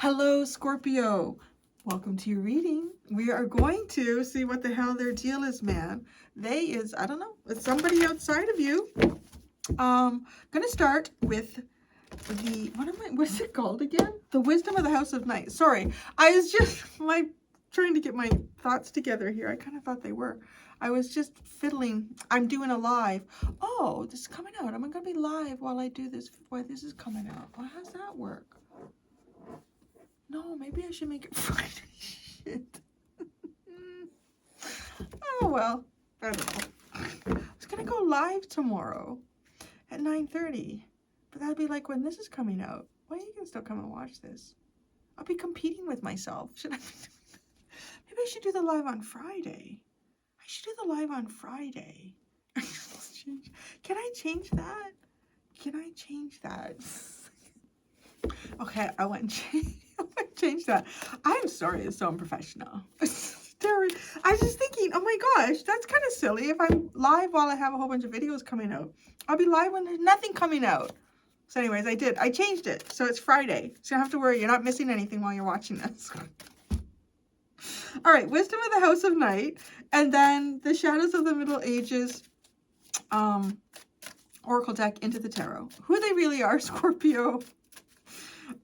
Hello, Scorpio. Welcome to your reading. We are going to see what the hell their deal is, man. I don't know, it's somebody outside of you. Gonna start with what is it called again? The Wisdom of the House of Night. Sorry, I was just, trying to get my thoughts together here. I kind of thought they were. I was just fiddling. I'm doing a live. Oh, this is coming out. I'm going to be live while I do this. Why this is coming out. Well, how's that work? No, maybe I should make it Friday. Shit. Oh, well. I don't know. I was going to go live tomorrow at 9:30. But that'd be like when this is coming out. Well, you can still come and watch this. I'll be competing with myself. Maybe I should do the live on Friday. I should do the live on Friday. Can I change that? Can I change that? Okay, I want to change that. I'm sorry, it's so unprofessional. I was just thinking, oh my gosh, that's kind of silly. If I'm live while I have a whole bunch of videos coming out, I'll be live when there's nothing coming out. So anyways, I changed it. So it's Friday. So you don't have to worry. You're not missing anything while you're watching this. All right, Wisdom of the House of Night. And then the Shadows of the Middle Ages Oracle deck into the Tarot. Who they really are, Scorpio.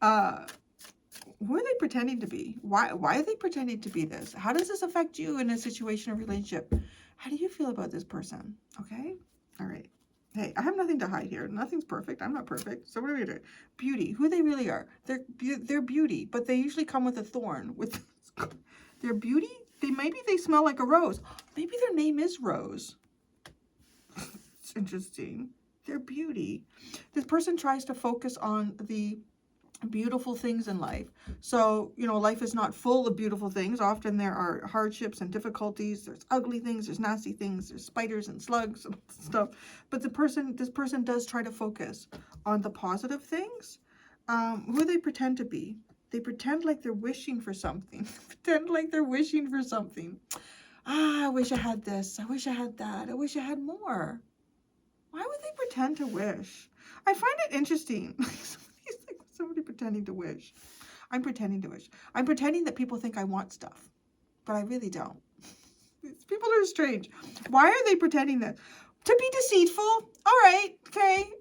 Who are they pretending to be? Why are they pretending to be this? How does this affect you in a situation or relationship? How do you feel about this person? Okay? All right. Hey, I have nothing to hide here. Nothing's perfect. I'm not perfect. So what are we doing? Beauty. Who they really are. They're beauty, but they usually come with a thorn. With their beauty? Maybe they smell like a rose. Maybe their name is Rose. It's interesting. Their beauty. This person tries to focus on the beautiful things in life. So, you know, life is not full of beautiful things. Often there are hardships and difficulties. There's ugly things, there's nasty things, there's spiders and slugs and stuff. But this person does try to focus on the positive things. Who they pretend to be. They pretend like they're wishing for something. Pretend like they're wishing for something. Ah, I wish I had this. I wish I had that. I wish I had more. Why would they pretend to wish? I find it interesting. Somebody pretending to wish. I'm pretending to wish. I'm pretending that people think I want stuff, but I really don't. People are strange. Why are they pretending that? To be deceitful? All right, okay.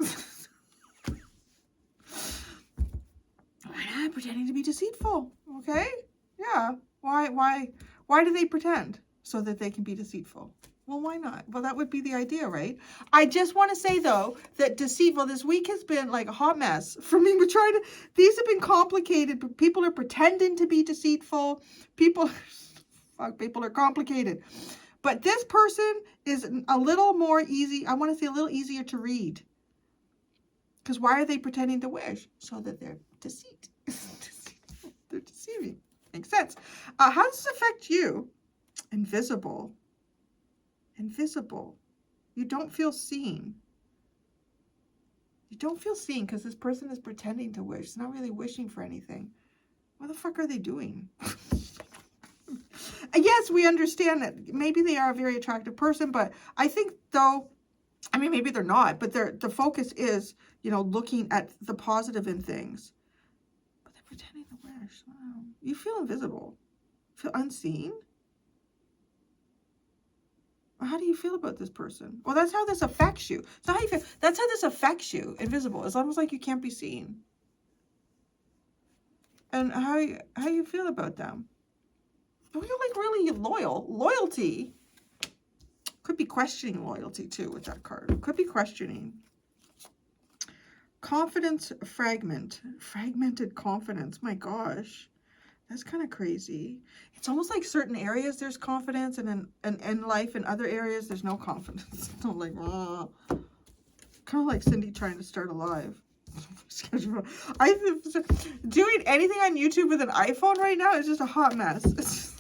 Why not pretending to be deceitful? Okay, yeah. Why do they pretend? So that they can be deceitful. Well, why not? Well, that would be the idea, right? I just want to say, though, that deceitful, this week has been like a hot mess for me. These have been complicated. People are pretending to be deceitful. People are complicated. But this person is a little more easy. I want to say a little easier to read. Because why are they pretending to wish? So that they're deceit. They're deceiving. Makes sense. How does this affect you? Invisible. Invisible. You don't feel seen. You don't feel seen because this person is pretending to wish. It's not really wishing for anything. What the fuck are they doing? Yes, we understand that maybe they are a very attractive person, but I think though, I mean, maybe they're not, but the focus is, you know, looking at the positive in things. But they're pretending to wish. Wow. You feel invisible. Feel unseen. How do you feel about this person? Well, that's how this affects you. It's not how you feel. That's how this affects you. Invisible. It's almost like you can't be seen. And how you feel about them? Well, you're like really loyal. Loyalty. Could be questioning loyalty too with that card. Could be questioning. Confidence fragment. Fragmented confidence. My gosh. That's kind of crazy. It's almost like certain areas there's confidence, and in life, in other areas, there's no confidence. It's not like, kind of like Cindy trying to start a live. Doing anything on YouTube with an iPhone right now is just a hot mess.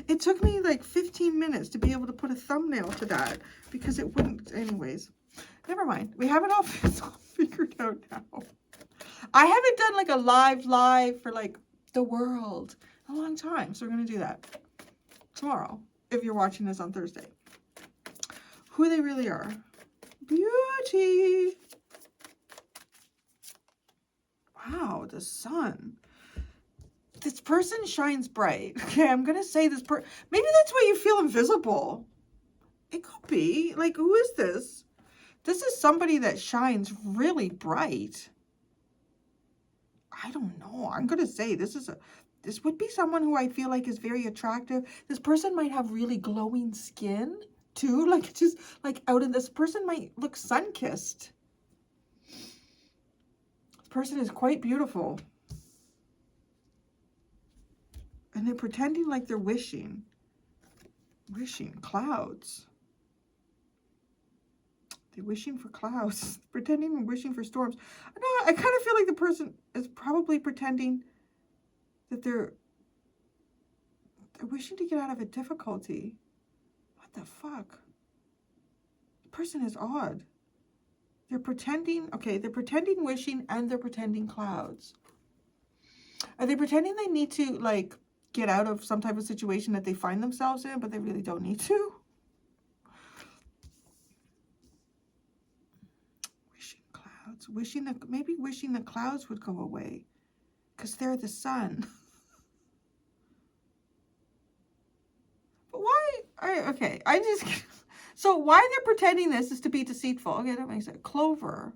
It took me like 15 minutes to be able to put a thumbnail to that because it wouldn't. Anyways, never mind. We have it all figured out now. I haven't done like a live for like the world a long time, so we're going to do that tomorrow if you're watching this on Thursday. Who they really are. Beauty. Wow, the sun. This person shines bright. Okay, I'm going to say this maybe that's why you feel invisible. It could be. Like, who is this? This is somebody that shines really bright. I don't know. I'm going to say this would be someone who I feel like is very attractive. This person might have really glowing skin too. Like, just like out in this person might look sun-kissed. This person is quite beautiful. And they're pretending like they're wishing. Wishing clouds. They're wishing for clouds. Pretending and wishing for storms. No, I kind of feel like the person is probably pretending that they're wishing to get out of a difficulty. What the fuck? The person is odd. They're pretending, okay, they're pretending wishing and they're pretending clouds. Are they pretending they need to, like, get out of some type of situation that they find themselves in, but they really don't need to? Wishing clouds. Maybe wishing the clouds would go away. Because they're the sun. But why? Okay, so why they're pretending this is to be deceitful. Okay, that makes sense. Clover.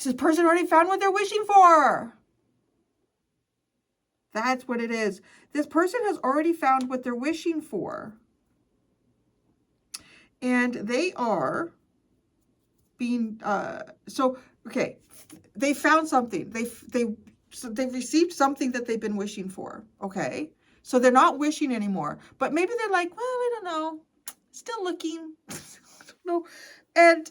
This person already found what they're wishing for. That's what it is. This person has already found what they're wishing for. And they are being, okay, they found something. They've received something that they've been wishing for, okay? So they're not wishing anymore. But maybe they're like, well, I don't know. Still looking. I don't know. And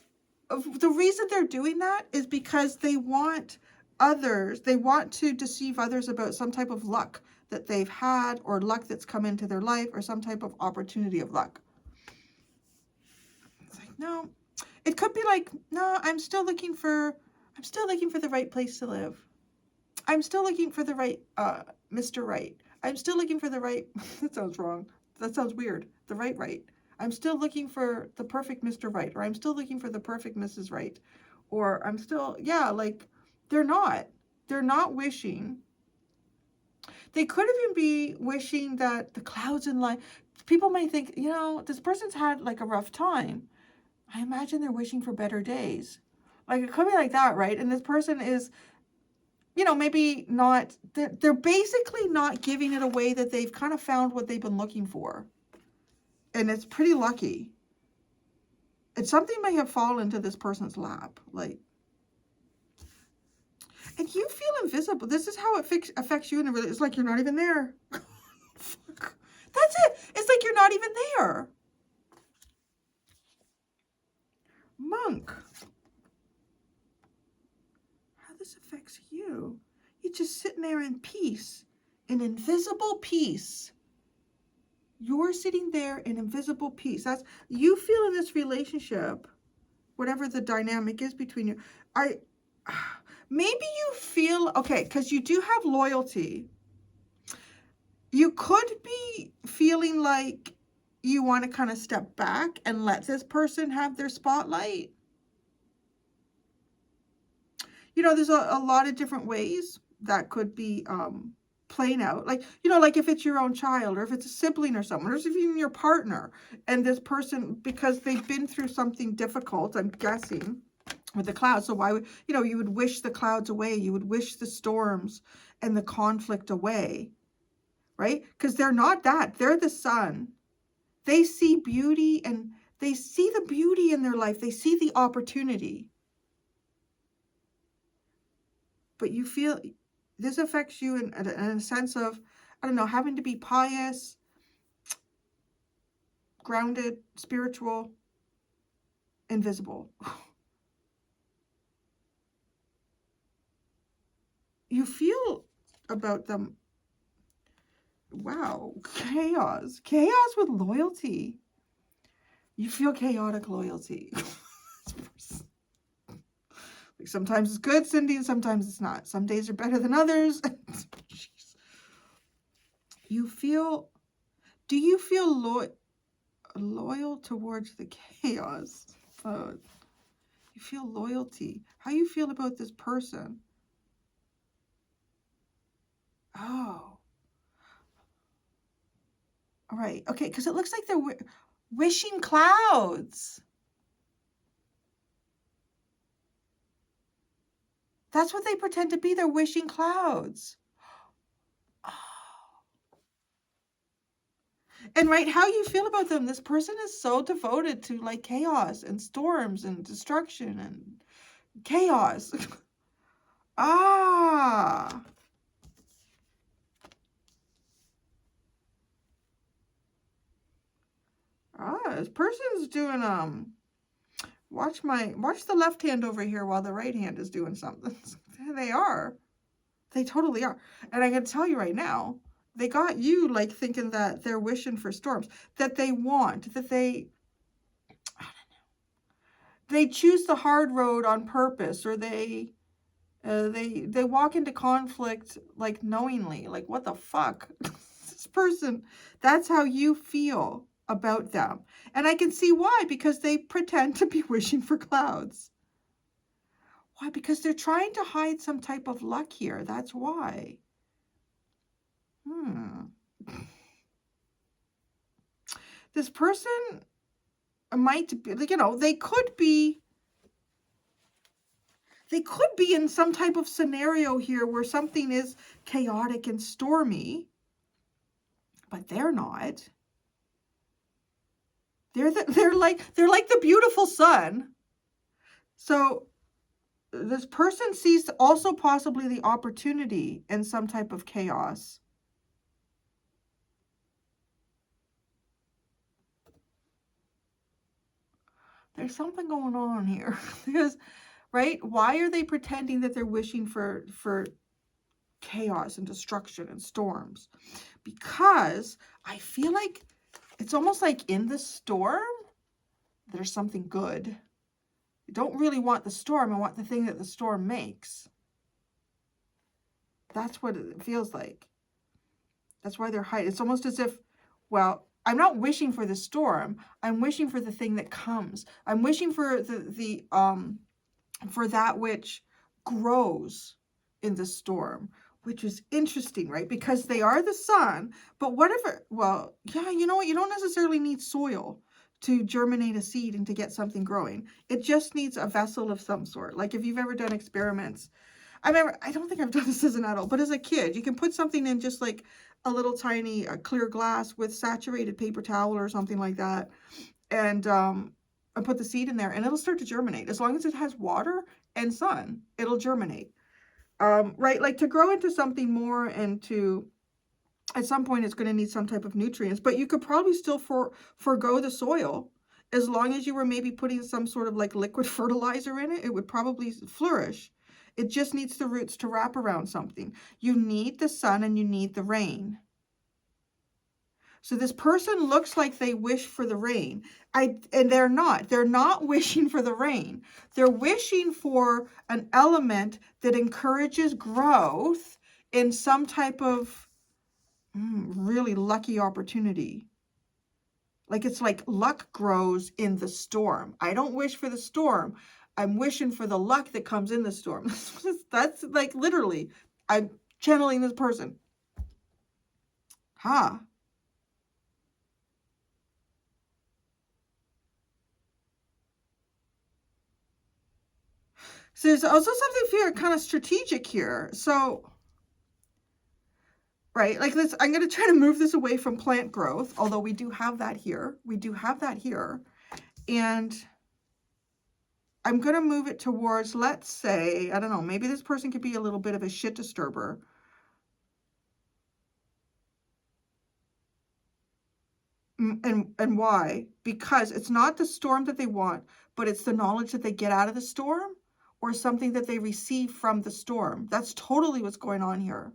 the reason they're doing that is because they want to deceive others about some type of luck that they've had, or luck that's come into their life, or some type of opportunity of luck. It's like, no. It could be like, no, I'm still looking for the right place to live. I'm still looking for the right Mr. Right. I'm still looking for the right that sounds wrong. That sounds weird. The right. I'm still looking for the perfect Mr. Right, or I'm still looking for the perfect Mrs. Right. Or I'm still, yeah, like they're not wishing. They could even be wishing that the clouds in life, people may think, you know, this person's had like a rough time. I imagine they're wishing for better days. Like it could be like that, right? And this person is, you know, maybe not, they're basically not giving it away that they've kind of found what they've been looking for. And it's pretty lucky. And something may have fallen into this person's lap. Like, and you feel invisible. This is how it affects you in a relationship. It's like you're not even there. Fuck. That's it. It's like you're not even there. Monk. How this affects you. You're just sitting there in peace. In invisible peace. You're sitting there in invisible peace. That's you feel in this relationship, whatever the dynamic is between you. Maybe you feel, okay, because you do have loyalty. You could be feeling like you want to kind of step back and let this person have their spotlight. You know, there's a lot of different ways that could be playing out. Like, you know, like if it's your own child, or if it's a sibling or someone, or if it's even your partner, and this person, because they've been through something difficult, I'm guessing, with the clouds. So why would, you know, you would wish the clouds away. You would wish the storms and the conflict away, right? Because they're not that. They're the sun. They see beauty, and they see the beauty in their life. They see the opportunity. But you feel this affects you in a sense of, I don't know, having to be pious, grounded, spiritual, invisible. You feel about them, wow, chaos with loyalty. You feel chaotic loyalty. Like sometimes it's good, Cindy, and sometimes it's not. Some days are better than others. Do you feel loyal towards the chaos? You feel loyalty. How you feel about this person? Oh, all right. Okay, because it looks like they're wishing clouds. That's what they pretend to be. They're wishing clouds. Oh. And right, how you feel about them? This person is so devoted to like chaos and storms and destruction and chaos. Ah. This person's doing watch the left hand over here while the right hand is doing something. They are. They totally are. And I can tell you right now, they got you like thinking that they're wishing for storms, that they want, that they choose the hard road on purpose, or they walk into conflict like knowingly, like what the fuck. This person, that's how you feel about them. And I can see why, because they pretend to be wishing for clouds. Why? Because they're trying to hide some type of luck here. That's why. This person might be, you know, they could be in some type of scenario here where something is chaotic and stormy, but they're not. They're like the beautiful sun. So this person sees also possibly the opportunity in some type of chaos. There's something going on here. Because, right? Why are they pretending that they're wishing for chaos and destruction and storms? Because I feel like it's almost like in the storm, there's something good. You don't really want the storm. I want the thing that the storm makes. That's what it feels like. That's why they're hiding. It's almost as if, well, I'm not wishing for the storm. I'm wishing for the thing that comes. I'm wishing for for that which grows in the storm, which is interesting, right? Because they are the sun, but whatever, well, yeah, you know what? You don't necessarily need soil to germinate a seed and to get something growing. It just needs a vessel of some sort. Like if you've ever done experiments, I don't think I've done this as an adult, but as a kid, you can put something in just like a little tiny clear glass with saturated paper towel or something like that, and put the seed in there, and it'll start to germinate. As long as it has water and sun, it'll germinate. Right? Like to grow into something more and to, at some point, it's going to need some type of nutrients, but you could probably still forgo the soil. As long as you were maybe putting some sort of like liquid fertilizer in it, it would probably flourish. It just needs the roots to wrap around something. You need the sun and you need the rain. So this person looks like they wish for the rain. And they're not. They're not wishing for the rain. They're wishing for an element that encourages growth in some type of really lucky opportunity. Like it's like luck grows in the storm. I don't wish for the storm. I'm wishing for the luck that comes in the storm. That's like literally, I'm channeling this person. Huh. So there's also something here kind of strategic here. So, right, like this, I'm going to try to move this away from plant growth, although we do have that here. We do have that here. And I'm going to move it towards, let's say, I don't know, maybe this person could be a little bit of a shit disturber. And why? Because it's not the storm that they want, but it's the knowledge that they get out of the storm or something that they receive from the storm. That's totally what's going on here.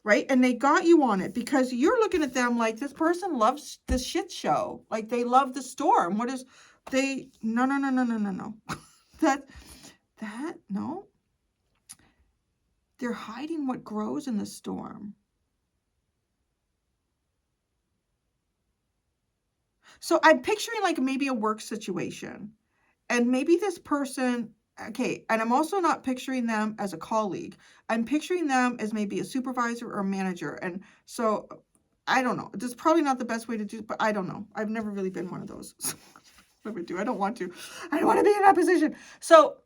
Right? And they got you on it because you're looking at them like this person loves the shit show. Like they love the storm. What is they? No. that, no. They're hiding what grows in the storm. So I'm picturing like maybe a work situation. And maybe this person Okay, and I'm also not picturing them as a colleague. I'm picturing them as maybe a supervisor or a manager. And so I don't know. This is probably not the best way to do it, but I don't know. I've never really been one of those. Never do. I don't want to. I don't want to be in that position. So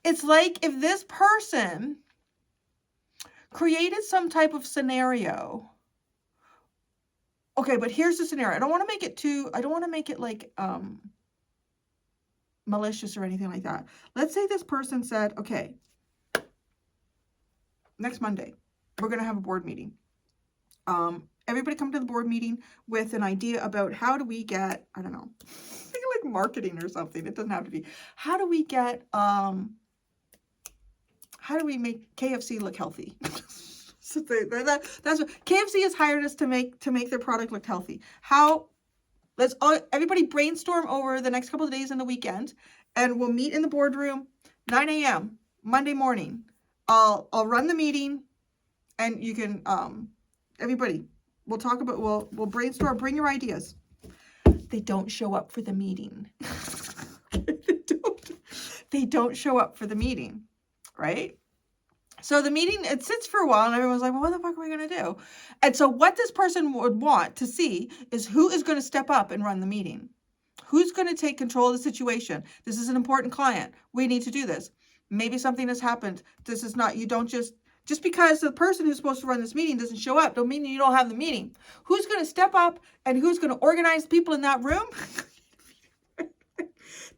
it's like if this person created some type of scenario. Okay, but here's the scenario. I don't want to make it like malicious or anything like that. Let's say this person said, okay, next Monday, we're going to have a board meeting. Everybody come to the board meeting with an idea about how do we get, I don't know, think like marketing or something. It doesn't have to be. How do we get, how do we make KFC look healthy? So that's what KFC has hired us to make their product look healthy. How? Let's all everybody brainstorm over the next couple of days and the weekend, and we'll meet in the boardroom 9 a.m. Monday morning. I'll run the meeting, and you can everybody. We'll talk about we'll brainstorm. Bring your ideas. They don't show up for the meeting. They don't show up for the meeting, right? So the meeting, it sits for a while and everyone's like, well, what the fuck are we going to do? And so what this person would want to see is who is going to step up and run the meeting. Who's going to take control of the situation? This is an important client. We need to do this. Maybe something has happened. This is not, you don't just because the person who's supposed to run this meeting doesn't show up, don't mean you don't have the meeting. Who's going to step up and who's going to organize people in that room?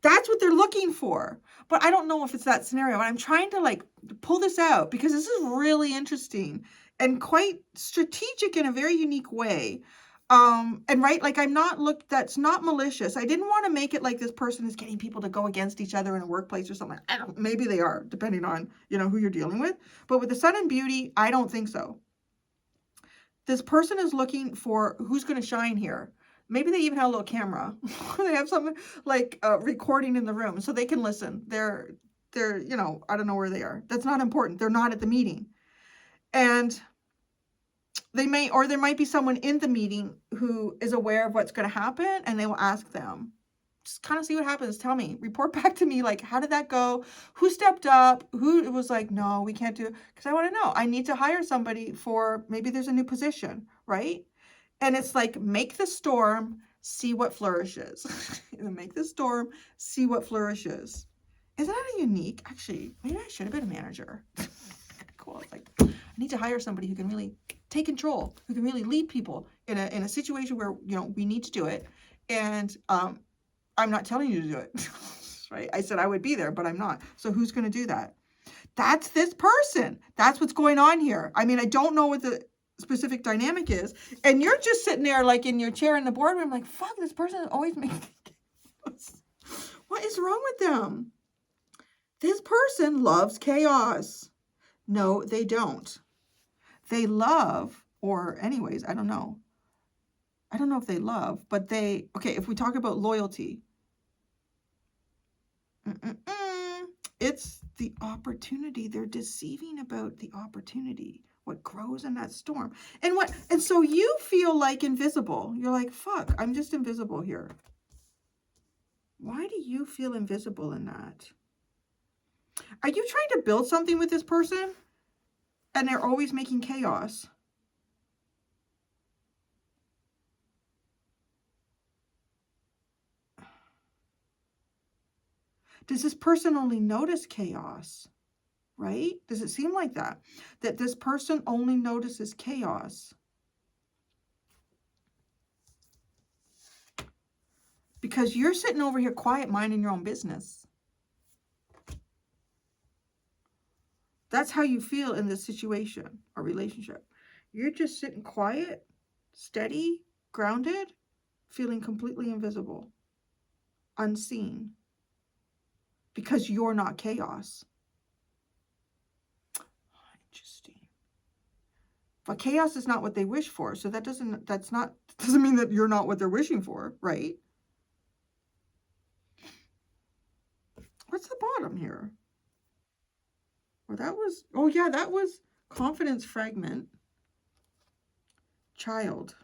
That's what they're looking for. But I don't know if it's that scenario. And I'm trying to like pull this out because this is really interesting and quite strategic in a very unique way. And right, like that's not malicious. I didn't want to make it like this person is getting people to go against each other in a workplace or something. Maybe they are, depending on, who you're dealing with. But with the Sun and Beauty, I don't think so. This person is looking for who's going to shine here. Maybe they even have a little camera. They have something like recording in the room so they can listen. They're, I don't know where they are. That's not important. They're not at the meeting. And there might be someone in the meeting who is aware of what's going to happen and they will ask them, just kind of see what happens. Tell me, report back to me. Like, how did that go? Who stepped up? Who was like, no, we can't do it. Because I want to know. I need to hire somebody for, maybe there's a new position, right? And it's like, make the storm, see what flourishes. Make the storm, see what flourishes. Isn't that a unique? Actually, maybe I should have been a manager. Cool. It's like, I need to hire somebody who can really take control, who can really lead people in a situation where, we need to do it. And I'm not telling you to do it. Right? I said I would be there, but I'm not. So who's going to do that? That's this person. That's what's going on here. I mean, I don't know what the specific dynamic is, and you're just sitting there like in your chair in the boardroom like, fuck, this person is always making what is wrong with them? This person loves chaos. No, they don't. They love, or anyways, I don't know if they love, but if we talk about loyalty, it's the opportunity. They're deceiving about the opportunity, what grows in that storm. And so you feel like invisible. You're like, fuck, I'm just invisible here. Why do you feel invisible in that? Are you trying to build something with this person and they're always making chaos? Does this person only notice chaos? Right? Does it seem like that? That this person only notices chaos? Because you're sitting over here quiet, minding your own business. That's how you feel in this situation or relationship. You're just sitting quiet, steady, grounded, feeling completely invisible, unseen. Because you're not chaos. Interesting. But chaos is not what they wish for. So that doesn't mean that you're not what they're wishing for, right? What's the bottom here? Well, that was confidence fragment. Child.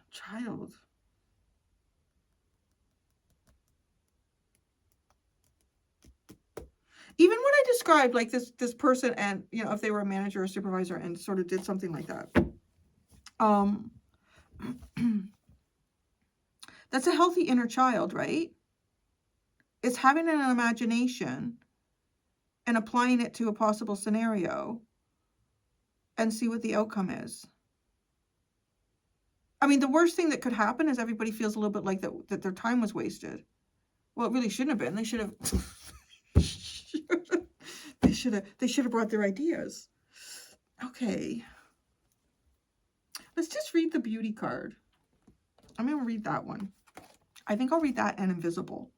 even what I described, like this person, and you know, if they were a manager or supervisor and sort of did something like that, that's a healthy inner child, right? It's having an imagination and applying it to a possible scenario and see what the outcome is. I mean, the worst thing that could happen is everybody feels a little bit like that their time was wasted. Well, it really shouldn't have been. They should have they should have brought their ideas. Okay. Let's just read the beauty card. I'm going to read that one. I think I'll read that and invisible.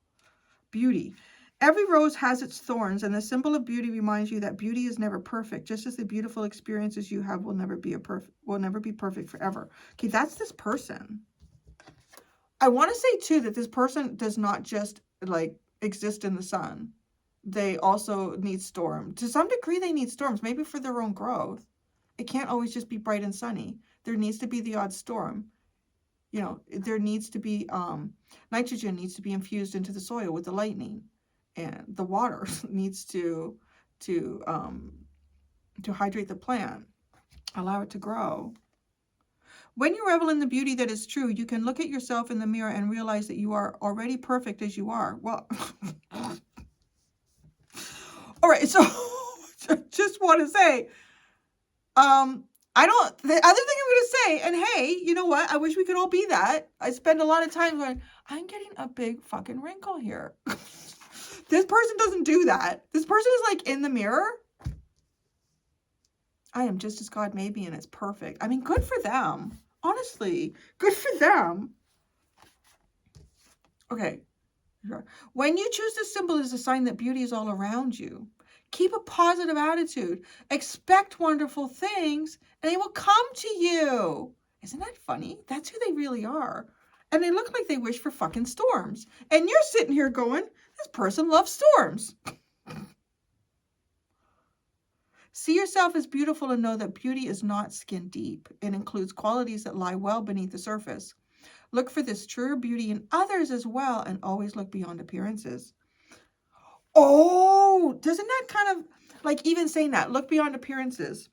Beauty. Every rose has its thorns, and the symbol of beauty reminds you that beauty is never perfect, just as the beautiful experiences you have will never be perfect forever. Okay, that's this person. I want to say too that this person does not just like exist in the sun. They also need storm. To some degree, they need storms, maybe for their own growth. It can't always just be bright and sunny. There needs to be the odd storm. You know, there needs to be nitrogen needs to be infused into the soil with the lightning, and the water needs to hydrate the plant, allow it to grow. When you revel in the beauty that is true, you can look at yourself in the mirror and realize that you are already perfect as you are. Well, all right. So, just want to say, the other thing I'm going to say, and hey, you know what? I wish we could all be that. I spend a lot of time going, I'm getting a big fucking wrinkle here. This person doesn't do that. This person is like in the mirror. I am just as God made me and it's perfect. I mean, good for them. Honestly, good for them. Okay. When you choose this symbol, it is a sign that beauty is all around you. Keep a positive attitude. Expect wonderful things, and they will come to you. Isn't that funny? That's who they really are. And they look like they wish for fucking storms. And you're sitting here going, this person loves storms. See yourself as beautiful and know that beauty is not skin deep. It includes qualities that lie well beneath the surface. Look for this truer beauty in others as well, and always look beyond appearances. Oh, doesn't that kind of, like even saying that, look beyond appearances.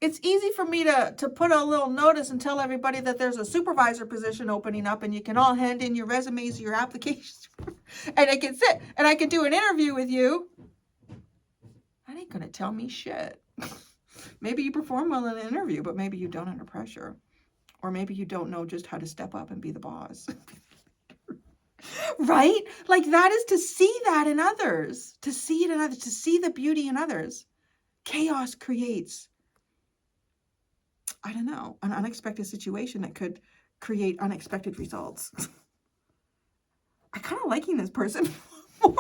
It's easy for me to put a little notice and tell everybody that there's a supervisor position opening up and you can all hand in your resumes, your applications, and I can sit and I can do an interview with you. That ain't going to tell me shit. Maybe you perform well in an interview, but maybe you don't under pressure. Or maybe you don't know just how to step up and be the boss. Right? Like that is to see that in others. To see it in others. To see the beauty in others. Chaos creates, I don't know, an unexpected situation that could create unexpected results. I kind of liking this person more.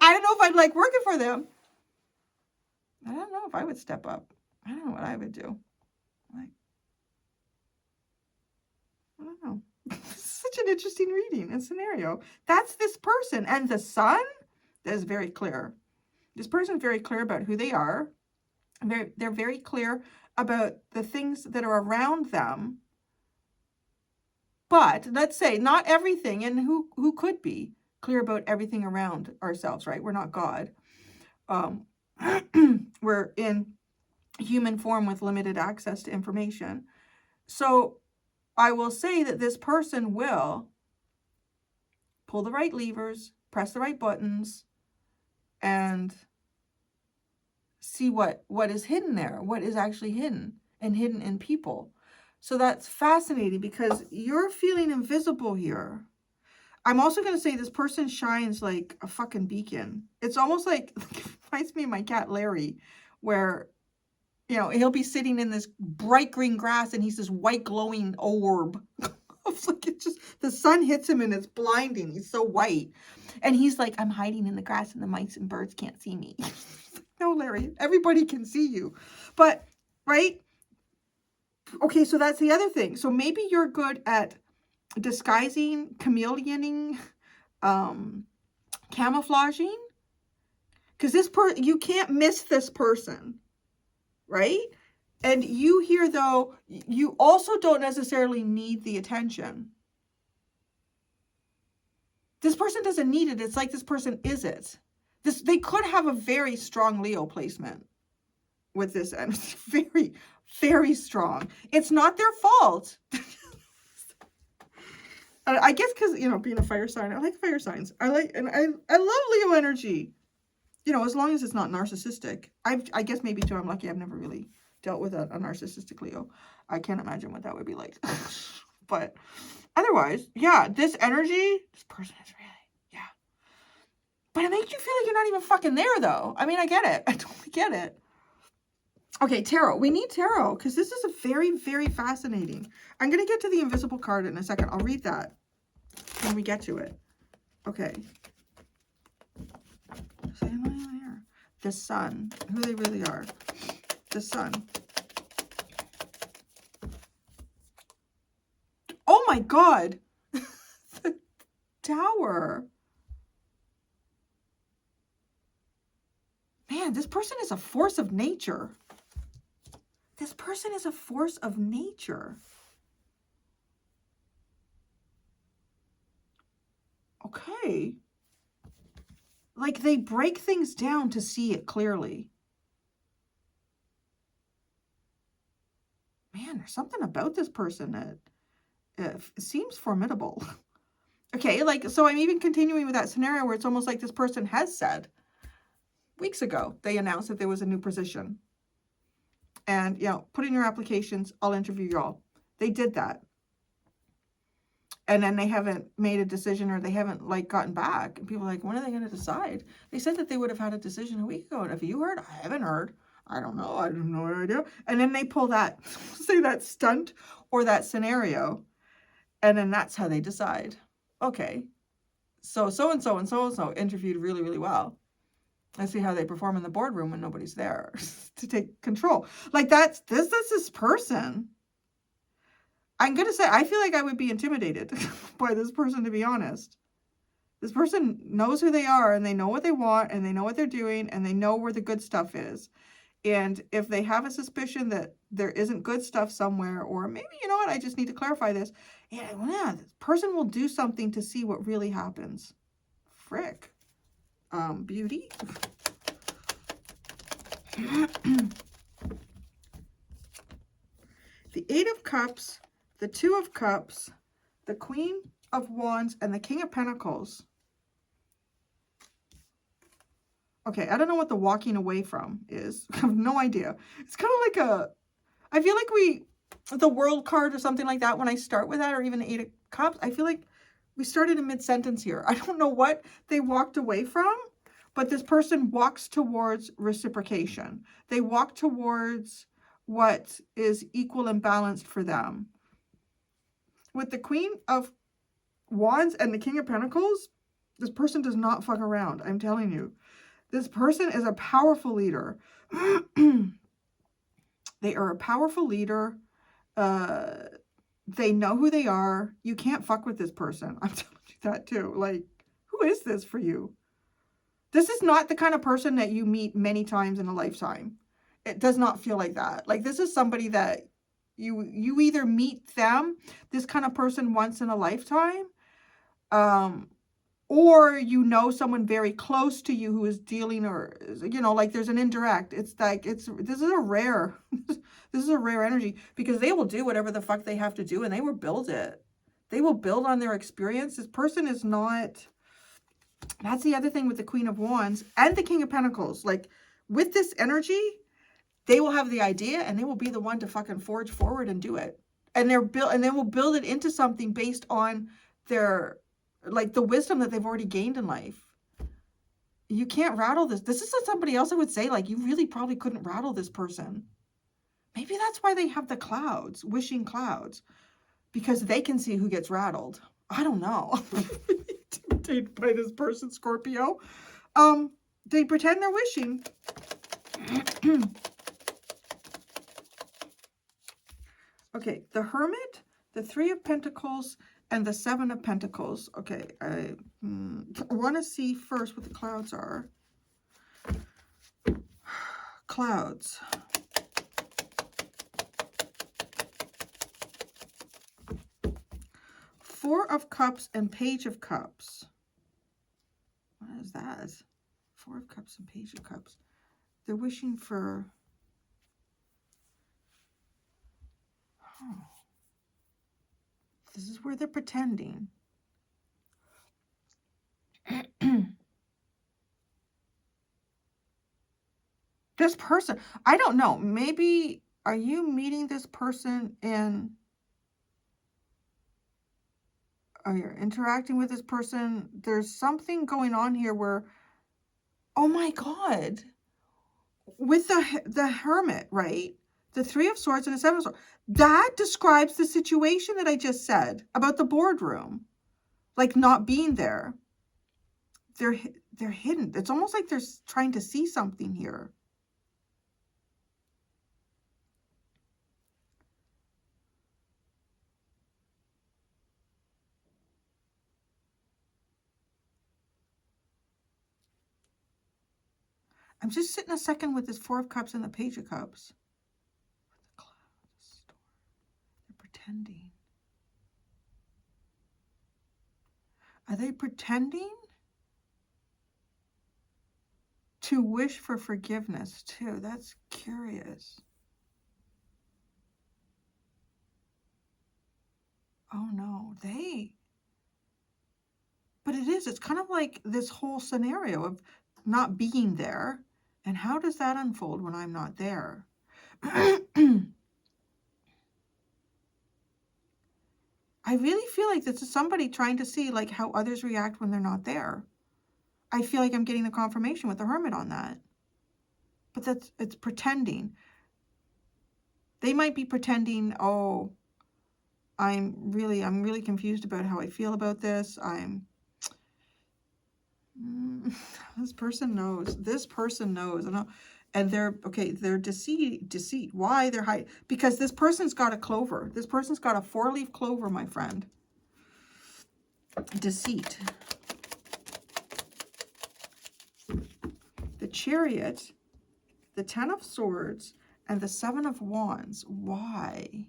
I don't know if I'd like working for them. I don't know if I would step up. I don't know what I would do. Like, I don't know. Such an interesting reading and scenario. That's this person. And the sun, that is very clear. This person is very clear about who they are. They're very clear about the things that are around them. But let's say not everything, and who could be clear about everything around ourselves, right? We're not God. We're in human form with limited access to information. So I will say that this person will pull the right levers, press the right buttons, and see what is hidden there, what is actually hidden and hidden in people. So that's fascinating because you're feeling invisible here. I'm also going to say this person shines like a fucking beacon. It's almost like, reminds me of my cat Larry, where, you know, he'll be sitting in this bright green grass and he's this white glowing orb. It's like it just, the sun hits him and it's blinding. He's so white. And he's like, I'm hiding in the grass and the mice and birds can't see me. No, Larry, everybody can see you. But, right? Okay, so that's the other thing. So maybe you're good at disguising, chameleoning, camouflaging. Because you can't miss this person, right? And you here, though, you also don't necessarily need the attention. This person doesn't need it. It's like this person is it. They could have a very strong Leo placement with this energy. Very, very strong. It's not their fault. I guess because, you know, being a fire sign, I like fire signs. I love Leo energy. You know, as long as it's not narcissistic. I guess maybe too, I'm lucky I've never really dealt with a narcissistic Leo. I can't imagine what that would be like. But otherwise, yeah, this energy, this person is really, yeah. But it makes you feel like you're not even fucking there, though. I mean, I get it. I totally get it. Okay, tarot. We need tarot because this is a very, very fascinating. I'm going to get to the invisible card in a second. I'll read that when we get to it. Okay. The Sun. Who they really are. The Sun. Oh my God. The Tower. Man, this person is a force of nature. This person is a force of nature. Okay. Like they break things down to see it clearly. Man, there's something about this person that seems formidable. Okay, like, so I'm even continuing with that scenario where it's almost like this person has said, weeks ago, they announced that there was a new position. And, you know, put in your applications, I'll interview y'all. They did that. And then they haven't made a decision or they haven't, like, gotten back. And people are like, when are they going to decide? They said that they would have had a decision a week ago. And have you heard? I haven't heard. I don't know. I have no idea. And then they pull that, say that stunt or that scenario. And then that's how they decide. Okay. So so-and-so and so-and-so interviewed really, really well. Let's see how they perform in the boardroom when nobody's there to take control. Like that's this person. I'm going to say, I feel like I would be intimidated by this person, to be honest. This person knows who they are and they know what they want and they know what they're doing and they know where the good stuff is. And if they have a suspicion that there isn't good stuff somewhere, or maybe, you know what, I just need to clarify this. Yeah, this person will do something to see what really happens. Frick. Beauty. The Eight of Cups, the Two of Cups, the Queen of Wands, and the King of Pentacles. Okay, I don't know what the walking away from is. I have no idea. It's kind of like I feel like the World card or something like that, when I start with that, or even the Eight of Cups, I feel like we started a mid-sentence here. I don't know what they walked away from, but this person walks towards reciprocation. They walk towards what is equal and balanced for them. With the Queen of Wands and the King of Pentacles, this person does not fuck around. I'm telling you. This person is a powerful leader. They are a powerful leader. They know who they are. You can't fuck with this person. I'm telling you that too. Like, who is this for you? This is not the kind of person that you meet many times in a lifetime. It does not feel like that. Like, this is somebody that you either meet them, this kind of person, once in a lifetime, or you know someone very close to you who is dealing, or, you know, like there's an indirect. It's like, this is a rare, this is a rare energy, because they will do whatever the fuck they have to do and they will build it. They will build on their experience. This person is not, that's the other thing with the Queen of Wands and the King of Pentacles. Like, with this energy, they will have the idea and they will be the one to fucking forge forward and do it. And they will build it into something based on their, like, the wisdom that they've already gained in life. You can't rattle this. This is what somebody else would say, like, you really probably couldn't rattle this person. Maybe that's why they have the clouds, wishing clouds, because they can see who gets rattled. I don't know. Intimidated by this person, Scorpio. They pretend they're wishing. Okay, the Hermit, the Three of Pentacles, and the Seven of Pentacles. Okay, I want to see first what the clouds are. Clouds. Four of Cups and Page of Cups. Cups and Page of Cups. They're wishing for... Oh. This is where they're pretending. This person, I don't know. Maybe, are you meeting this person in... Or you're interacting with this person? There's something going on here where... Oh my God. With the Hermit, right? The Three of Swords and the Seven of Swords. That describes the situation that I just said about the boardroom. Like not being there. They're hidden. It's almost like they're trying to see something here. I'm just sitting a second with this Four of Cups and the Page of Cups. The cloud, the storm. They're pretending. Are they pretending to wish for forgiveness too? That's curious. Oh no, but it's kind of like this whole scenario of not being there. And how does that unfold when I'm not there? I really feel like this is somebody trying to see like how others react when they're not there. I feel like I'm getting the confirmation with the Hermit on that. But it's pretending. They might be pretending, oh, I'm really confused about how I feel about this. This person knows. This person knows. And they're deceit. Why they're hiding? Because this person's got a clover. This person's got a 4-leaf clover, my friend. Deceit. The Chariot, the 10 of Swords, and the 7 of Wands. Why?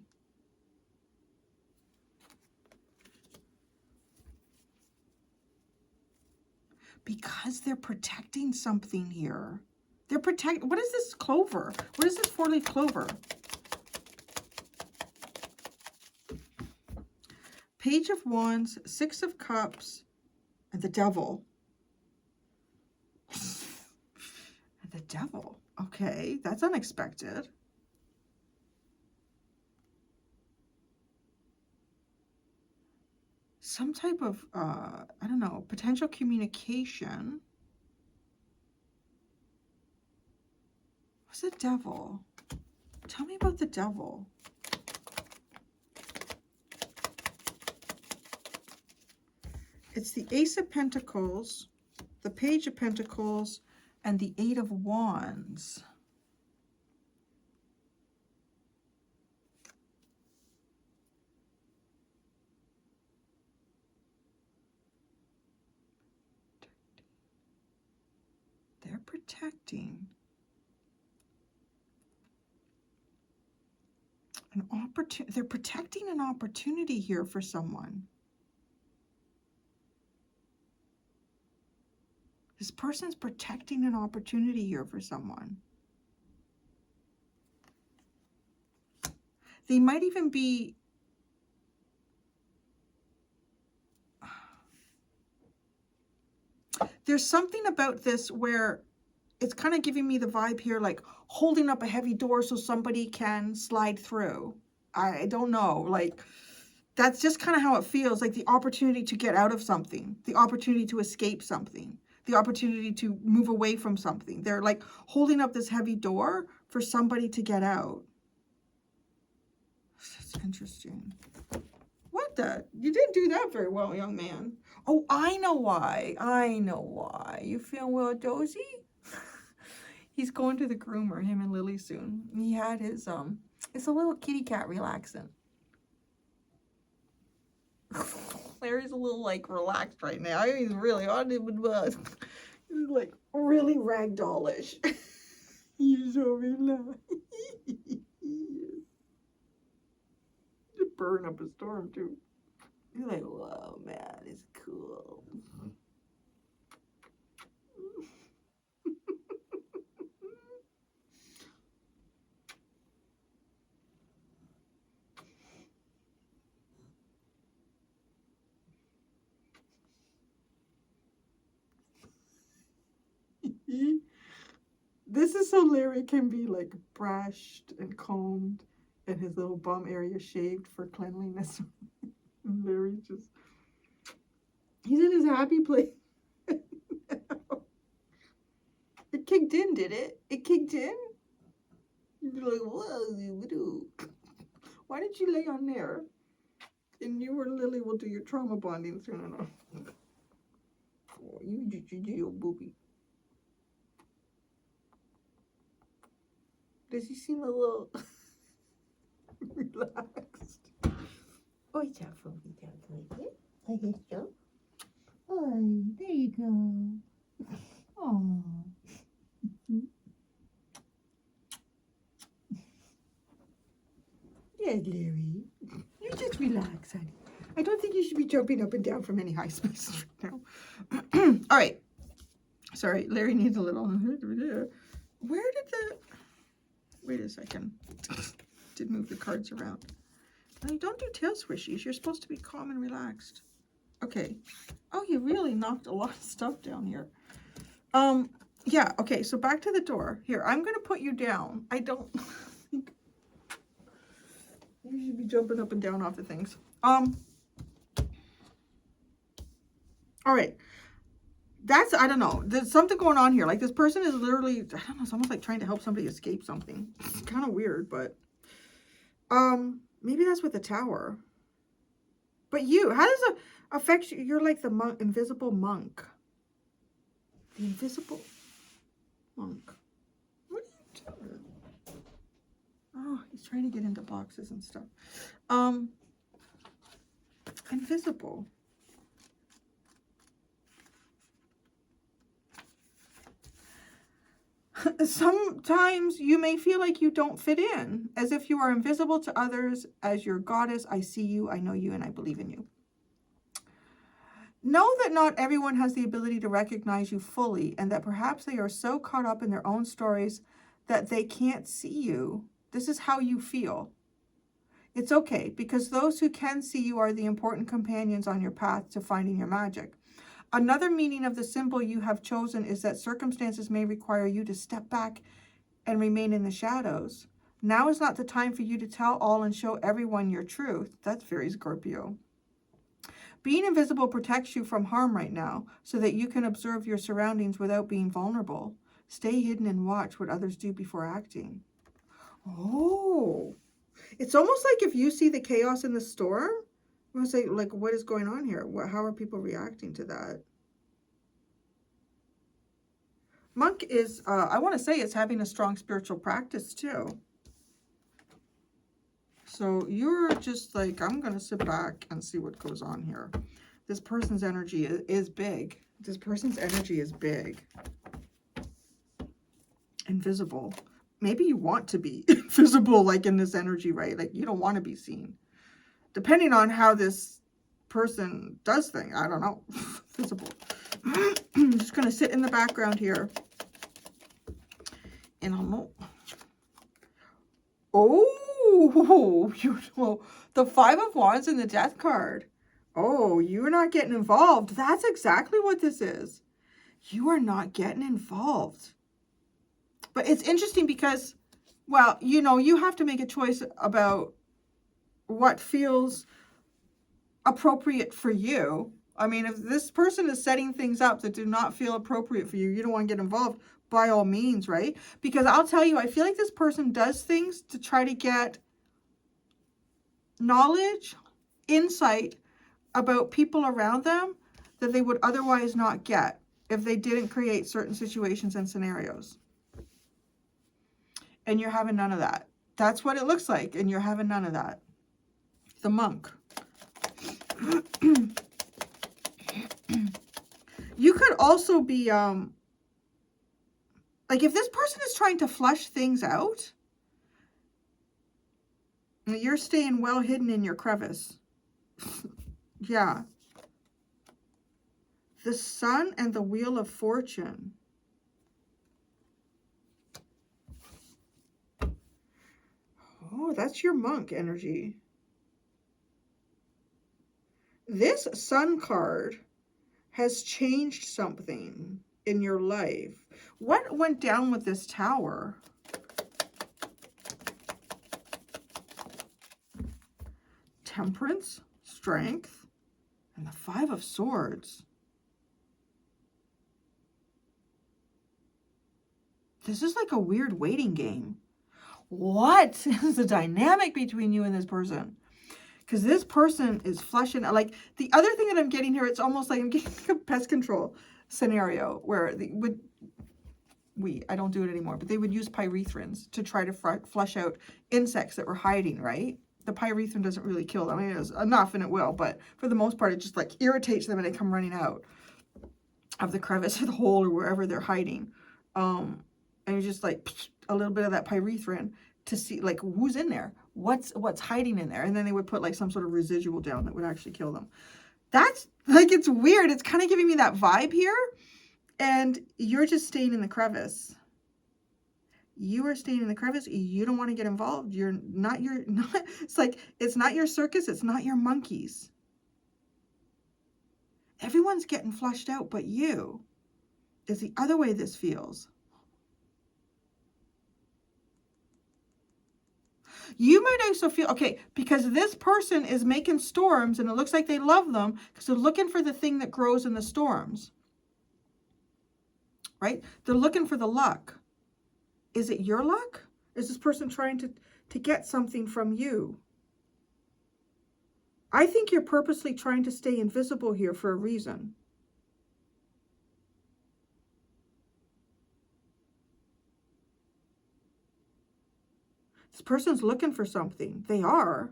Because they're protecting something here. They're protecting... What is this clover? What is this 4-leaf clover? Page of Wands, 6 of Cups, and the Devil. And the Devil. Okay, that's unexpected. Some type of, I don't know, potential communication. What's the Devil? Tell me about the Devil. It's the Ace of Pentacles, the Page of Pentacles, and the 8 of Wands. They're protecting an opportunity. They're protecting an opportunity here for someone. This person's protecting an opportunity here for someone. They might even be... There's something about this where it's kind of giving me the vibe here, like holding up a heavy door so somebody can slide through. I don't know. Like, that's just kind of how it feels. Like the opportunity to get out of something. The opportunity to escape something. The opportunity to move away from something. They're like holding up this heavy door for somebody to get out. That's interesting. What the? You didn't do that very well, young man. Oh, I know why. I know why. You feel well dozy? He's going to the groomer, him and Lily soon. He had his, it's a little kitty cat relaxant. Larry's a little, like, relaxed right now. He's really on it, but he's, like, really ragdollish. He's so relaxed. To burn up a storm, too. He's like, whoa, man, it's cool. This is so Larry can be like brushed and combed and his little bum area shaved for cleanliness. And Larry just, he's in his happy place. It kicked in, did it? It kicked in? You'd be like, whoa, why did you lay on there? And you or Lily will do your trauma bonding soon enough. Oh, you do your booby. Does he seem a little relaxed? Oh, it's out for me down like it. Like this, Joe. Oh, there you go. Oh. Yes, Larry. You just relax, honey. I don't think you should be jumping up and down from any high spaces right now. All right. Sorry, Larry needs a little. Where did the... Wait a second. Did move the cards around. No, you don't do tail swishies. You're supposed to be calm and relaxed. Okay. Oh, you really knocked a lot of stuff down here. Yeah, okay, so back to the door. Here, I'm going to put you down. I don't think you should be jumping up and down off the things. All right. That's, I don't know. There's something going on here. Like, this person is literally, I don't know, it's almost like trying to help somebody escape something. It's kind of weird, but, maybe that's with the tower. But you, how does it affect you? You're like the monk, invisible monk. The invisible monk. What are you doing? Oh, he's trying to get into boxes and stuff. Invisible. Sometimes you may feel like you don't fit in, as if you are invisible to others. As your goddess, I see you, I know you, and I believe in you. Know that not everyone has the ability to recognize you fully, and that perhaps they are so caught up in their own stories that they can't see you. This is how you feel. It's okay, because those who can see you are the important companions on your path to finding your magic. Another meaning of the symbol you have chosen is that circumstances may require you to step back and remain in the shadows. Now is not the time for you to tell all and show everyone your truth. That's very Scorpio. Being invisible protects you from harm right now, so that you can observe your surroundings without being vulnerable. Stay hidden and watch what others do before acting. Oh, it's almost like if you see the chaos in the storm, I'm going to say, like, what is going on here? How are people reacting to that? Monk is, I want to say, it's having a strong spiritual practice, too. So you're just like, I'm going to sit back and see what goes on here. This person's energy is big. This person's energy is big. Invisible. Maybe you want to be invisible, like in this energy, right? Like you don't want to be seen. Depending on how this person does things. I don't know. Visible. I'm just going to sit in the background here. And I'll know. Oh, beautiful. The Five of Wands and the Death card. Oh, you're not getting involved. That's exactly what this is. You are not getting involved. But it's interesting because, well, you know, you have to make a choice about what feels appropriate for you. I mean, if this person is setting things up that do not feel appropriate for you, you don't want to get involved, by all means, right? Because I'll tell you, I feel like this person does things to try to get knowledge, insight about people around them that they would otherwise not get if they didn't create certain situations and scenarios. And you're having none of that. That's what it looks like, and you're having none of that. The Monk. You could also be, like if this person is trying to flush things out, you're staying well hidden in your crevice. Yeah. The Sun and the Wheel of Fortune. Oh, that's your Monk energy. This Sun card has changed something in your life. What went down with this Tower? Temperance, Strength, and the Five of Swords. This is like a weird waiting game. What is the dynamic between you and this person? Because this person is fleshing out. Like, the other thing that I'm getting here, it's almost like I'm getting a pest control scenario where I don't do it anymore, but they would use pyrethrins to try to flush out insects that were hiding, right? The pyrethrin doesn't really kill them. I mean, it's enough and it will, but for the most part, it just like irritates them and they come running out of the crevice or the hole or wherever they're hiding. And you just like a little bit of that pyrethrin to see like who's in there, what's hiding in there. And then they would put like some sort of residual down that would actually kill them. That's like, it's weird. It's kind of giving me that vibe here. And you're just staying in the crevice. You are staying in the crevice. You don't want to get involved. It's like, it's not your circus. It's not your monkeys. Everyone's getting flushed out, but you. Is the other way this feels. You might also feel, okay, because this person is making storms and it looks like they love them because they're looking for the thing that grows in the storms. Right? They're looking for the luck. Is it your luck? Is this person trying to get something from you? I think you're purposely trying to stay invisible here for a reason. This person's looking for something. They are.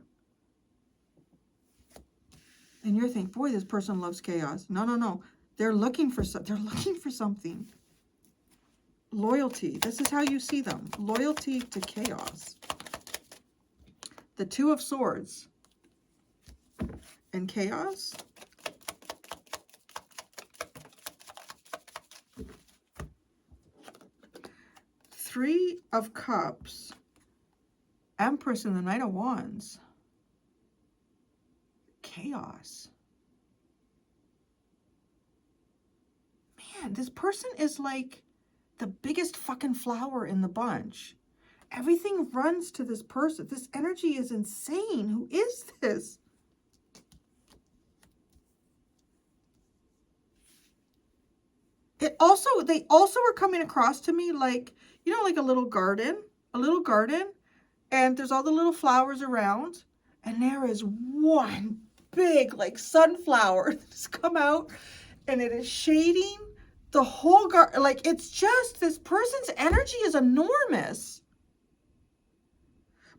And you're thinking, boy, this person loves chaos. No, no, no. They're looking for something. Loyalty. This is how you see them. Loyalty to chaos. The Two of Swords. And chaos. Three of Cups. Empress and the Knight of Wands. Chaos. Man, this person is like the biggest fucking flower in the bunch. Everything runs to this person. This energy is insane. Who is this? They also were coming across to me like, you know, like a little garden, and there's all the little flowers around, and there is one big like sunflower that's come out, and it is shading the whole garden. Like, it's just, this person's energy is enormous.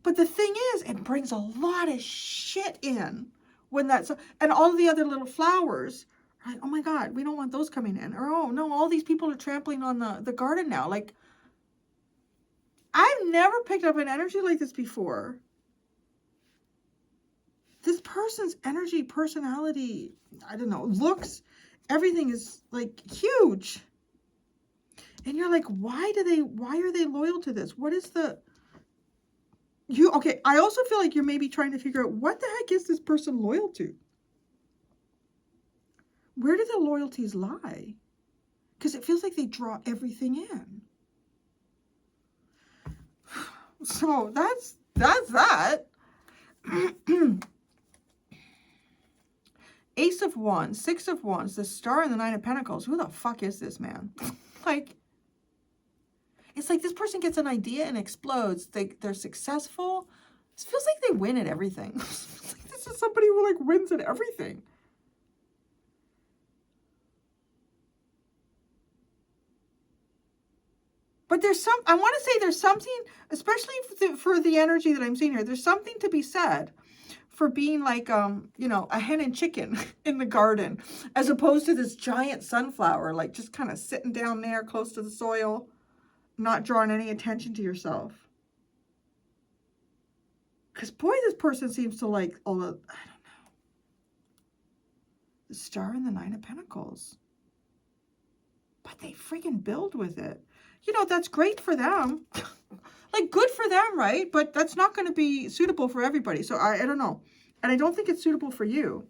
But the thing is, it brings a lot of shit in when that's, and all the other little flowers are like, oh my God, we don't want those coming in. Or, oh no, all these people are trampling on the garden now. Like, I've never picked up an energy like this before. This person's energy, personality, I don't know, looks, everything is like huge. And you're like, why are they loyal to this? What is okay, I also feel like you're maybe trying to figure out what the heck is this person loyal to? Where do the loyalties lie? Because it feels like they draw everything in. So that's that. Ace of Wands, Six of Wands, the Star and the Nine of Pentacles. Who the fuck is this man? Like, it's like this person gets an idea and explodes. They're successful. It feels like they win at everything. This is somebody who like wins at everything. But I want to say there's something, especially for the energy that I'm seeing here, there's something to be said for being like, you know, a hen and chicken in the garden, as opposed to this giant sunflower, like just kind of sitting down there close to the soil, not drawing any attention to yourself. Because boy, this person seems to like all the, I don't know, the Star and the Nine of Pentacles. But they freaking build with it. You know, that's great for them. Like, good for them, right? But that's not going to be suitable for everybody. So I don't know. And I don't think it's suitable for you.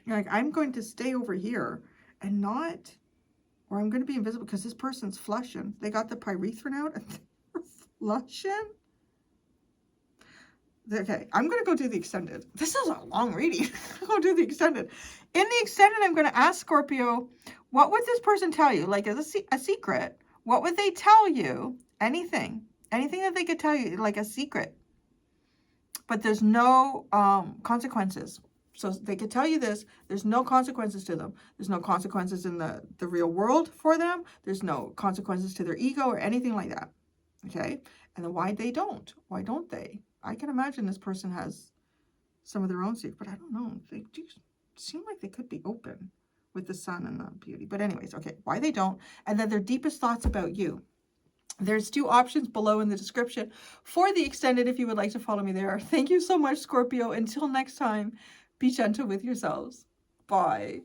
Like, I'm going to stay over here and not or I'm going to be invisible because this person's flushing. They got the pyrethrin out and they're flushing. Okay, I'm going to go do the extended. This is a long reading. I'll do the extended. In the extended, I'm going to ask Scorpio, what would this person tell you? Like as a secret, what would they tell you? Anything that they could tell you, like a secret. But there's no consequences. So they could tell you this. There's no consequences to them. There's no consequences in the real world for them. There's no consequences to their ego or anything like that. Okay? And then why they don't? Why don't they? I can imagine this person has some of their own secret, but I don't know. They do seem like they could be open with the sun and the beauty. But anyways, okay, why they don't. And then their deepest thoughts about you. There's 2 options below in the description for the extended if you would like to follow me there. Thank you so much, Scorpio. Until next time, be gentle with yourselves. Bye.